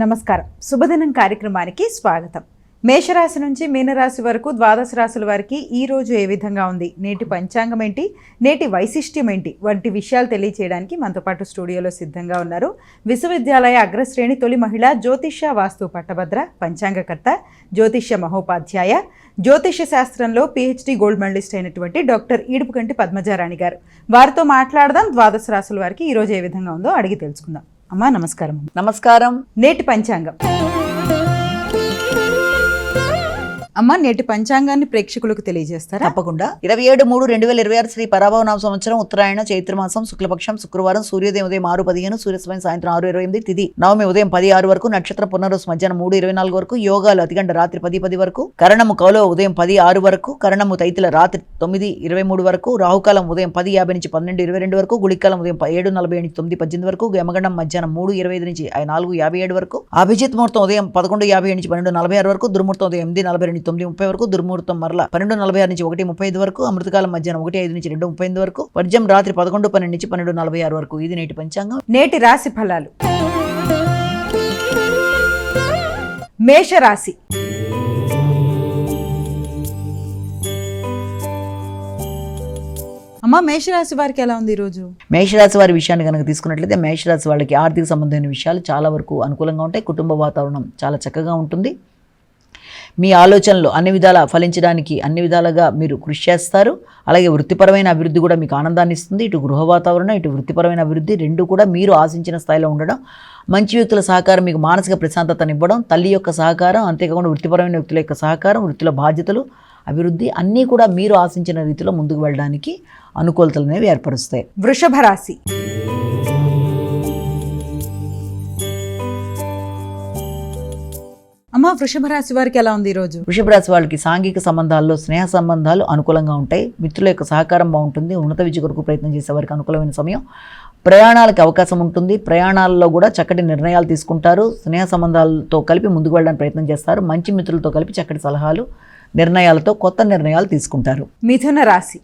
నమస్కారం. శుభదినం కార్యక్రమానికి స్వాగతం. మేషరాశి నుంచి మీనరాశి వరకు ద్వాదశ రాశుల వారికి ఈ రోజు ఏ విధంగా ఉంది, నేటి పంచాంగం ఏంటి, నేటి వైశిష్ట్యం ఏంటి వంటి విషయాలు తెలియచేయడానికి మనతో పాటు స్టూడియోలో సిద్ధంగా ఉన్నారు విశ్వవిద్యాలయ అగ్రశ్రేణి తొలి మహిళ జ్యోతిష్య వాస్తు పట్టభద్ర, పంచాంగకర్త, జ్యోతిష్య మహోపాధ్యాయ, జ్యోతిష్య శాస్త్రంలో PhD గోల్డ్ మెడలిస్ట్ అయినటువంటి డాక్టర్ ఈడుపుకంటి పద్మజారాణి గారు. వారితో మాట్లాడదాం. ద్వాదశ రాశుల వారికి ఈ రోజు ఏ విధంగా ఉందో అడిగి తెలుసుకుందాం. అమ్మా నమస్కారం. నమస్కారం. నేటి పంచాంగం. అమ్మ, నేటి పంచాంగాన్ని ప్రేక్షకులకు తెలియజేస్తారా? తప్పకుండా. 27/3/2026 శ్రీ పరాభవనామ సంవత్సరం, ఉత్తరాయణ చైత్రమాసం, శుక్లపక్షం, శుక్రవారం, సూర్యోదయం ఉదయం 6:15, సూర్యాస్తమయం సాయంత్రం 6:28, తిథి నవమి ఉదయం 10:06 వరకు, నక్షత్రం పునర్వసు మధ్యాహ్నం 3:24 వరకు, యోగాలు అతిగంట రాత్రి 10:10 వరకు, కరణము కౌలవ ఉదయం 10:06 వరకు, కరణము తైతుల రాత్రి 9:23 వరకు, రాహుకాలం ఉదయం 10:50 నుంచి 12:22 వరకు, గుళికాలం ఉదయం 7:40 నుంచి 9:18 వరకు, యమగండం మధ్యాహ్నం 3:25 నుంచి 4:57 వరకు, అభిజిత్ ముహూర్తం ఉదయం 11:57 నుంచి 12:46 వరకు, దుర్ముహూర్తం ఉదయం 8:40 9:30 వరకు, దుర్ముహూర్తం మరలా 12:46 నుంచి 1:35 వరకు, అమృతకాలం మధ్యాహ్నం 1:05 నుంచి 2:35 వరకు, వర్జం రాత్రి 11:12 నుంచి 12:46 వరకు. ఇది నేటి పంచాంగం. నేటి రాశి ఫలాలు. మేషరాశి. అమ్మ, మేషరాశి వారికి ఎలా ఉంది ఈరోజు? మేషరాశి వారి విషయాన్ని కనుక తీసుకున్నట్లయితే మేషరాశి వాళ్ళకి ఆర్థిక సంబంధమైన విషయాలు చాలా వరకు అనుకూలంగా ఉంటాయి. కుటుంబ వాతావరణం చాలా చక్కగా ఉంటుంది. మీ ఆలోచనలు అన్ని విధాలా ఫలించడానికి అన్ని విధాలుగా మీరు కృషి చేస్తారు. అలాగే వృత్తిపరమైన అభివృద్ధి కూడా మీకు ఆనందాన్ని ఇస్తుంది. ఇటు గృహ వాతావరణం, ఇటు వృత్తిపరమైన అభివృద్ధి రెండు కూడా మీరు ఆశించిన స్థాయిలో ఉండడం, మంచి వ్యక్తుల సహకారం మీకు మానసిక ప్రశాంతతనివ్వడం, తల్లి యొక్క సహకారం, అంతేకాకుండా వృత్తిపరమైన వ్యక్తుల యొక్క సహకారం, వృత్తిలో బాధ్యతలు, అభివృద్ధి అన్నీ కూడా మీరు ఆశించిన రీతిలో ముందుకు వెళ్ళడానికి అనుకూలతలు అనేవి ఏర్పరుస్తాయి. వృషభ రాశి. అమ్మ, వృషభ రాశి వారికి ఎలా ఉంది ఈరోజు? వృషభ రాశి వాళ్ళకి సాంఘిక సంబంధాల్లో స్నేహ సంబంధాలు అనుకూలంగా ఉంటాయి. మిత్రుల యొక్క సహకారం బాగుంటుంది. ఉన్నత విద్య కొరకు ప్రయత్నం చేసే వారికి అనుకూలమైన సమయం. ప్రయాణాలకు అవకాశం ఉంటుంది. ప్రయాణాల్లో కూడా చక్కటి నిర్ణయాలు తీసుకుంటారు. స్నేహ సంబంధాలతో కలిపి ముందుకు వెళ్ళడానికి ప్రయత్నం చేస్తారు. మంచి మిత్రులతో కలిపి చక్కటి సలహాలు, నిర్ణయాలతో కొత్త నిర్ణయాలు తీసుకుంటారు. మిథున రాశి.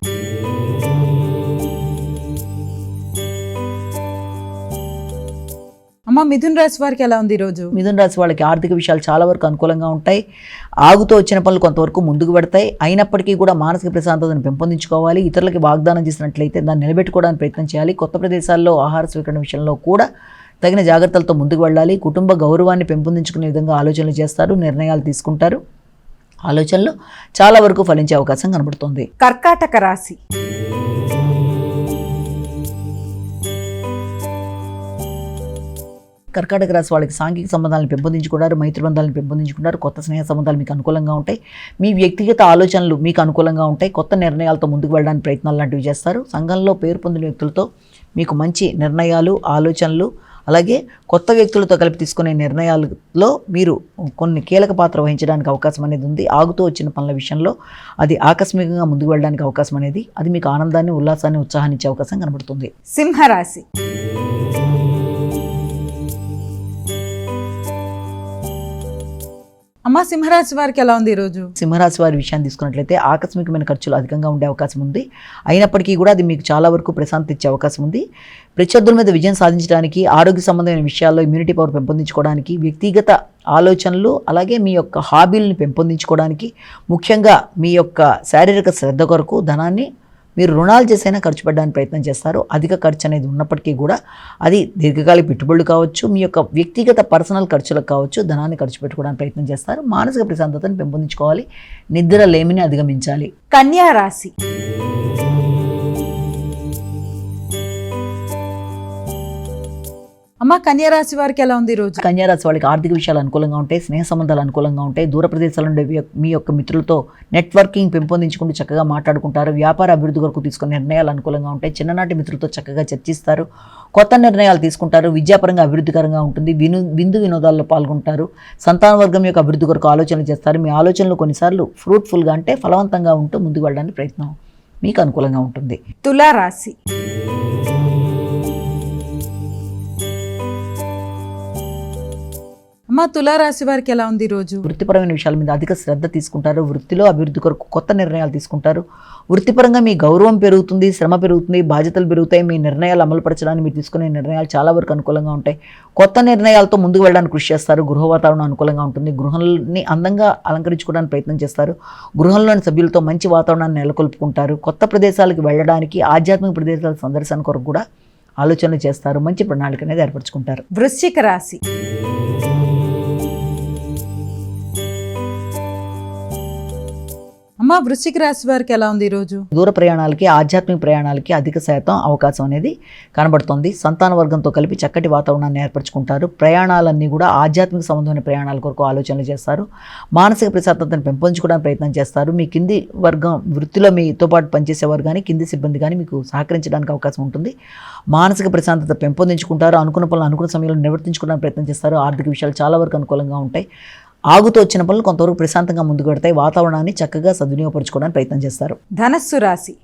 అమ్మ, మిథున రాశి వారికి ఎలా ఉంది ఈరోజు? మిథున రాశి వాళ్ళకి ఆర్థిక విషయాలు చాలా వరకు అనుకూలంగా ఉంటాయి. ఆగుతూ వచ్చిన పనులు కొంతవరకు ముందుకు పెడతాయి. అయినప్పటికీ కూడా మానసిక ప్రశాంతతను పెంపొందించుకోవాలి. ఇతరులకి వాగ్దానం చేసినట్లయితే దాన్ని నిలబెట్టుకోవడానికి ప్రయత్నం చేయాలి. కొత్త ప్రదేశాల్లో ఆహార స్వీకరణ విషయంలో కూడా తగిన జాగ్రత్తలతో ముందుకు వెళ్ళాలి. కుటుంబ గౌరవాన్ని పెంపొందించుకునే విధంగా ఆలోచనలు చేస్తారు, నిర్ణయాలు తీసుకుంటారు. ఆలోచనలు చాలా వరకు ఫలించే అవకాశం కనబడుతుంది. కర్కాటక రాశి. కర్కాటక రాశి వాళ్ళకి సాంఘిక సంబంధాలను పెంపొందించుకుంటారు, మైత్రి బంధాలను పెంపొందించుకుంటారు. కొత్త స్నేహ సంబంధాలు మీకు అనుకూలంగా ఉంటాయి. మీ వ్యక్తిగత ఆలోచనలు మీకు అనుకూలంగా ఉంటాయి. కొత్త నిర్ణయాలతో ముందుకు వెళ్ళడానికి ప్రయత్నాలు లాంటివి చేస్తారు. సంఘంలో పేరు పొందిన వ్యక్తులతో మీకు మంచి నిర్ణయాలు, ఆలోచనలు, అలాగే కొత్త వ్యక్తులతో కలిపి తీసుకునే నిర్ణయాలలో మీరు కొన్ని కీలక పాత్ర వహించడానికి అవకాశం అనేది ఉంది. ఆగుతూ వచ్చిన పనుల విషయంలో అది ఆకస్మికంగా ముందుకు వెళ్ళడానికి అవకాశం అనేది, అది మీకు ఆనందాన్ని, ఉల్లాసాన్ని, ఉత్సాహాన్ని ఇచ్చే అవకాశం కనబడుతుంది. సింహరాశి. అమ్మ, సింహరాశి వారికి ఎలా ఉంది ఈరోజు? సింహరాశి వారి విషయాన్ని తీసుకున్నట్లయితే ఆకస్మికమైన ఖర్చులు అధికంగా ఉండే అవకాశం ఉంది. అయినప్పటికీ కూడా అది మీకు చాలా వరకు ప్రశాంతత ఇచ్చే అవకాశం ఉంది. ప్రత్యర్థుల మీద విజయం సాధించడానికి, ఆరోగ్య సంబంధమైన విషయాల్లో ఇమ్యూనిటీ పవర్ పెంపొందించుకోవడానికి, వ్యక్తిగత ఆలోచనలు, అలాగే మీ యొక్క హాబీలను పెంపొందించుకోవడానికి, ముఖ్యంగా మీ యొక్క శారీరక శ్రద్ధ కొరకు ధనాన్ని మీరు రుణాలు చేసైనా ఖర్చు పెట్టడానికి ప్రయత్నం చేస్తారు. అధిక ఖర్చు అనేది ఉన్నప్పటికీ కూడా అది దీర్ఘకాలిక పెట్టుబడులు కావచ్చు, మీ యొక్క వ్యక్తిగత పర్సనల్ ఖర్చులకు కావచ్చు, ధనాన్ని ఖర్చు పెట్టుకోవడానికి ప్రయత్నం చేస్తారు. మానసిక ప్రశాంతతను పెంపొందించుకోవాలి. నిద్ర లేమిని అధిగమించాలి. కన్యా రాశి. అమ్మ, కన్యా రాశి వారికి ఎలా ఉంది ఈరోజు? కన్యా రాశి వాళ్ళకి ఆర్థిక విషయాలు అనుకూలంగా ఉంటాయి. స్నేహ సంబంధాలు అనుకూలంగా ఉంటాయి. దూర ప్రదేశాల నుండి మీ యొక్క మిత్రులతో నెట్వర్కింగ్ పెంపొందించుకుంటూ చక్కగా మాట్లాడుకుంటారు. వ్యాపార అభివృద్ధి కొరకు తీసుకునే నిర్ణయాలు అనుకూలంగా ఉంటాయి. చిన్ననాటి మిత్రులతో చక్కగా చర్చిస్తారు. కొత్త నిర్ణయాలు తీసుకుంటారు. విద్యాపరంగా అభివృద్ధికరంగా ఉంటుంది. విందు వినోదాల్లో పాల్గొంటారు. సంతాన వర్గం యొక్క అభివృద్ధి కొరకు ఆలోచనలు చేస్తారు. మీ ఆలోచనలు కొన్నిసార్లు ఫ్రూట్ఫుల్గా అంటే ఫలవంతంగా ఉంటూ ముందుకు వెళ్ళడానికి ప్రయత్నం మీకు అనుకూలంగా ఉంటుంది. తులా రాశి. అమ్మ, అమ్మ తులారాశి వారికి ఎలా ఉంది ఈ రోజు? వృత్తిపరమైన విషయాల మీద అధిక శ్రద్ధ తీసుకుంటారు. వృత్తిలో అభివృద్ధి కొరకు కొత్త నిర్ణయాలు తీసుకుంటారు. వృత్తిపరంగా మీ గౌరవం పెరుగుతుంది, శ్రమ పెరుగుతుంది, బాధ్యతలు పెరుగుతాయి. మీ నిర్ణయాలు అమలుపరచడానికి మీరు తీసుకునే నిర్ణయాలు చాలా వరకు అనుకూలంగా ఉంటాయి. కొత్త నిర్ణయాలతో ముందుకు వెళ్ళడానికి కృషి చేస్తారు. గృహ వాతావరణం అనుకూలంగా ఉంటుంది. గృహాన్ని అందంగా అలంకరించుకోవడానికి ప్రయత్నం చేస్తారు. గృహంలోని సభ్యులతో మంచి వాతావరణాన్ని నెలకొల్పుకుంటారు. కొత్త ప్రదేశాలకు వెళ్ళడానికి, ఆధ్యాత్మిక ప్రదేశాల సందర్శన కొరకు కూడా ఆలోచనలు చేస్తారు. మంచి ప్రణాళిక అనేది ఏర్పరచుకుంటారు. వృశ్చిక రాశి. అమ్మ వృశ్చిక రాశి వారికి ఎలా ఉంది ఈరోజు? దూర ప్రయాణాలకి, ఆధ్యాత్మిక ప్రయాణాలకి అధిక శాతం అవకాశం అనేది కనబడుతుంది. సంతాన వర్గంతో కలిపి చక్కటి వాతావరణాన్ని ఏర్పరచుకుంటారు. ప్రయాణాలన్నీ కూడా ఆధ్యాత్మిక సంబంధమైన ప్రయాణాల కొరకు ఆలోచనలు చేస్తారు. మానసిక ప్రశాంతతను పెంపొందించుకోవడానికి ప్రయత్నం చేస్తారు. మీ కింది వర్గం వృత్తిలో మీతో పాటు పనిచేసేవారు కానీ, కింది సిబ్బంది కానీ మీకు సహకరించడానికి అవకాశం ఉంటుంది. మానసిక ప్రశాంతత పెంపొందించుకుంటారు. అనుకున్న పనులు అనుకున్న సమయంలో నిర్వర్తించుకోవడానికి ప్రయత్నం చేస్తారు. ఆర్థిక విషయాలు చాలా వరకు అనుకూలంగా ఉంటాయి. ఆగుతూ వచ్చిన పనులు కొంతవరకు ప్రశాంతంగా ముందుకు పెడతాయి. వాతావరణాన్ని చక్కగా సద్వినియోగపరచుకోవడానికి ప్రయత్నం చేస్తారు. ధనస్సు రాశి.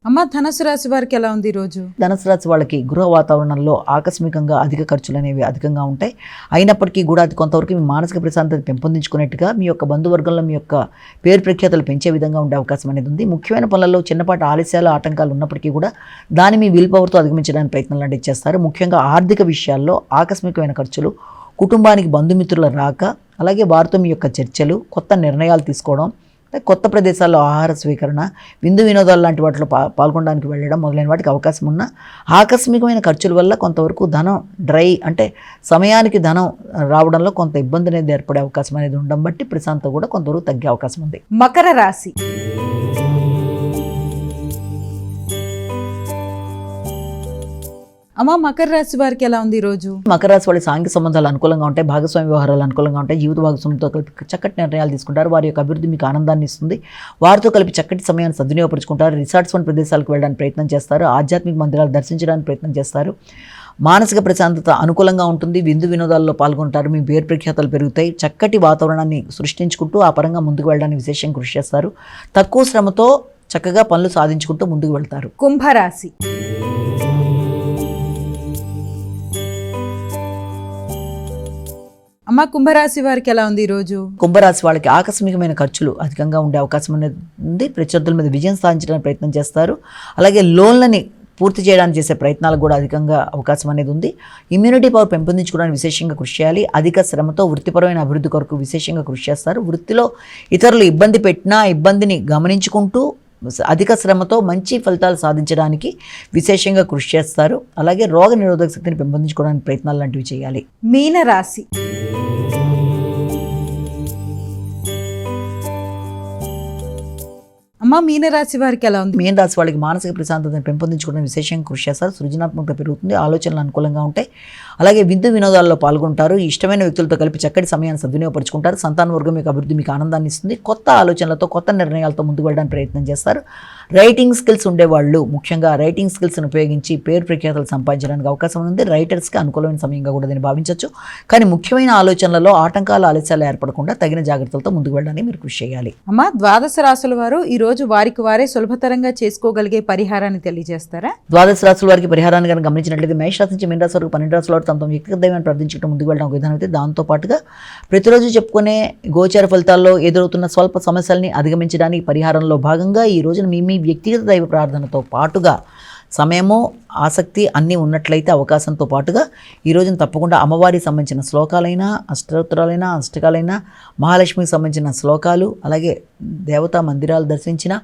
అమ్మ ధనస్సు రాశి వారికి ఎలా ఉంది ఈరోజు? ధనుసు రాశి వాళ్ళకి గృహ వాతావరణంలో ఆకస్మికంగా అధిక ఖర్చులు అనేవి అధికంగా ఉంటాయి. అయినప్పటికీ కూడా అది కొంతవరకు మీ మానసిక ప్రశాంతత పెంపొందించుకునేట్టుగా మీ యొక్క బంధువర్గంలో మీ యొక్క పేరు ప్రఖ్యాతలు పెంచే విధంగా ఉండే అవకాశం అనేది ఉంది. ముఖ్యమైన పనులలో చిన్నపాటి ఆలస్యాలు, ఆటంకాలు ఉన్నప్పటికీ కూడా దాన్ని మీ విల్ పవర్తో అధిగమించడానికి ప్రయత్నాలు లాంటివి చేస్తారు. ముఖ్యంగా ఆర్థిక విషయాల్లో ఆకస్మికమైన ఖర్చులు, కుటుంబానికి బంధుమిత్రుల రాక, అలాగే వారితో మీ యొక్క చర్చలు, కొత్త నిర్ణయాలు తీసుకోవడం, కొత్త ప్రదేశాల్లో ఆహార స్వీకరణ, విందు వినోదాలు లాంటి వాటిలో పాల్గొనడానికి వెళ్ళడం మొదలైన వాటికి అవకాశం ఉన్న ఆకస్మికమైన ఖర్చుల వల్ల కొంతవరకు ధనం అంటే సమయానికి ధనం రావడంలో కొంత ఇబ్బంది అనేది ఏర్పడే అవకాశం అనేది ఉండడం బట్టి ప్రశాంతత కూడా కొంతవరకు తగ్గే అవకాశం ఉంది. మకర రాశి. అమ్మ మకర రాశి వారికి ఎలా ఉంది ఈరోజు? మకర రాశి వాళ్ళ సాంఘిక సంబంధాలు అనుకూలంగా ఉంటాయి. భాగస్వామి వ్యవహారాలు అనుకూలంగా ఉంటాయి. జీవిత భాగస్వామితో కలిపి చక్కటి నిర్ణయాలు తీసుకుంటారు. వారి యొక్క అభివృద్ధి మీకు ఆనందాన్ని ఇస్తుంది. వారితో కలిపి చక్కటి సమయాన్ని సద్వినియోగపరుచుకుంటారు. రిసార్ట్స్ వంటి ప్రదేశాలకు వెళ్ళడానికి ప్రయత్నం చేస్తారు. ఆధ్యాత్మిక మందిరాలు దర్శించడానికి ప్రయత్నం చేస్తారు. మానసిక ప్రశాంతత అనుకూలంగా ఉంటుంది. విందు వినోదాల్లో పాల్గొంటారు. మీ పేరు ప్రఖ్యాతలు పెరుగుతాయి. చక్కటి వాతావరణాన్ని సృష్టించుకుంటూ ఆ పరంగా ముందుకు వెళ్ళడానికి విశేషంగా కృషి చేస్తారు. తక్కువ శ్రమతో చక్కగా పనులు సాధించుకుంటూ ముందుకు వెళ్తారు. కుంభరాశి. అమ్మ కుంభరాశి వారికి ఎలా ఉంది ఈరోజు? కుంభరాశి వాళ్ళకి ఆకస్మికమైన ఖర్చులు అధికంగా ఉండే అవకాశం అనేది ఉంది. ప్రత్యర్థుల మీద విజయం సాధించడానికి ప్రయత్నం చేస్తారు. అలాగే లోన్లని పూర్తి చేయడానికి చేసే ప్రయత్నాలకు కూడా అధికంగా అవకాశం అనేది ఉంది. ఇమ్యూనిటీ పవర్ పెంపొందించుకోవడానికి విశేషంగా కృషి చేయాలి. అధిక శ్రమతో వృత్తిపరమైన అభివృద్ధి కొరకు విశేషంగా కృషి చేస్తారు. వృత్తిలో ఇతరులు ఇబ్బంది పెట్టినా ఇబ్బందిని గమనించుకుంటూ అధిక శ్రమతో మంచి ఫలితాలు సాధించడానికి విశేషంగా కృషి చేస్తారు. అలాగే రోగ నిరోధక శక్తిని పెంపొందించుకోవడానికి ప్రయత్నాలు లాంటివి చేయాలి. మీన రాశి. అమ్మ మీనరాశి వారికి ఎలా ఉంది? మీన రాశి వాళ్ళకి మానసిక ప్రశాంతతను పెంపొందించుకోవడానికి విశేషంగా కృషి చేస్తారు. సృజనాత్మకత పెరుగుతుంది. ఆలోచనలు అనుకూలంగా ఉంటాయి. అలాగే విందు వినోదాల్లో పాల్గొంటారు. ఇష్టమైన వ్యక్తులతో కలిపి చక్కటి సమయాన్ని సద్వినియోగపరుచుకుంటారు. సంతాన వర్గం యొక్క అభివృద్ధి మీకు ఆనందాన్ని ఇస్తుంది. కొత్త ఆలోచనలతో, కొత్త నిర్ణయాలతో ముందుకు వెళ్ళడానికి ప్రయత్నం చేస్తారు. రైటింగ్ స్కిల్స్ ఉండేవాళ్ళు ముఖ్యంగా రైటింగ్ స్కిల్స్ని ఉపయోగించి పేరు ప్రఖ్యాతలు సంపాదించడానికి అవకాశం ఉంది. రైటర్స్కి అనుకూలమైన సమయంగా కూడా దీన్ని భావించవచ్చు. కానీ ముఖ్యమైన ఆలోచనలలో ఆటంకాలు, ఆలస్యాలు ఏర్పడకుండా తగిన జాగ్రత్తలతో ముందుకు వెళ్ళడానికి మీరు కృషి చేయాలి. అమ్మ ద్వాదశ రాశుల వారు ఈ రోజు వారికి వారే సులభతరంగా చేసుకోగలిగే పరిహారాన్ని తెలియజేస్తారా? ద్వాదశ రాశుల వారికి పరిహారాన్ని కనుక గమనించినట్లయితే మేషరాశి నుంచి మీన రాశి వరకు 12 రాశుల వారు తమ వ్యక్తిగత దైవాన్ని ప్రార్థించడం ముందుకు వెళ్ళడం ఒక విధానం అయితే, దాంతోపాటుగా ప్రతిరోజు చెప్పుకునే గోచార ఫలితాల్లో ఎదురవుతున్న స్వల్ప సమస్యల్ని అధిగమించడానికి పరిహారంలో భాగంగా ఈ రోజున మీ వ్యక్తిగత దైవ ప్రార్థనతో పాటుగా సమయము, ఆసక్తి అన్నీ ఉన్నట్లయితే అవకాశంతో పాటుగా ఈ రోజున తప్పకుండా అమ్మవారికి సంబంధించిన శ్లోకాలైనా, అష్టోత్తరాలైనా, అష్టకాలైనా, మహాలక్ష్మికి సంబంధించిన శ్లోకాలు, అలాగే దేవతా మందిరాలు దర్శించిన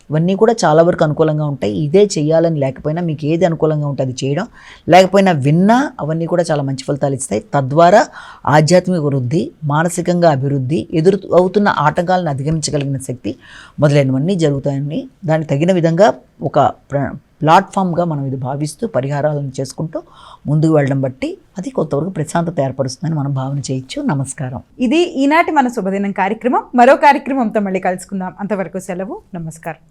ఇవన్నీ కూడా చాలా వరకు అనుకూలంగా ఉంటాయి. ఇదే చేయాలని లేకపోయినా మీకు ఏది అనుకూలంగా ఉంటే అది చేయడం, లేకపోయినా విన్నా అవన్నీ కూడా చాలా మంచి ఫలితాలు ఇస్తాయి. తద్వారా ఆధ్యాత్మిక వృద్ధి, మానసికంగా అభివృద్ధి, ఎదురు అవుతున్న ఆటంకాలను అధిగమించగలిగిన శక్తి మొదలైనవన్నీ జరుగుతాయని దానికి తగిన విధంగా ఒక ప్లాట్ఫామ్గా మనం ఇది భావిస్తూ పరిహారాలను చేసుకుంటూ ముందుకు వెళ్ళడం బట్టి అది కొంతవరకు ప్రశాంతత ఏర్పరుస్తుందని మనం భావన చేయొచ్చు. నమస్కారం. ఇది ఈనాటి మన శుభదినం కార్యక్రమం. మరో కార్యక్రమంతో మళ్ళీ కలుసుకుందాం. అంతవరకు సెలవు. నమస్కారం.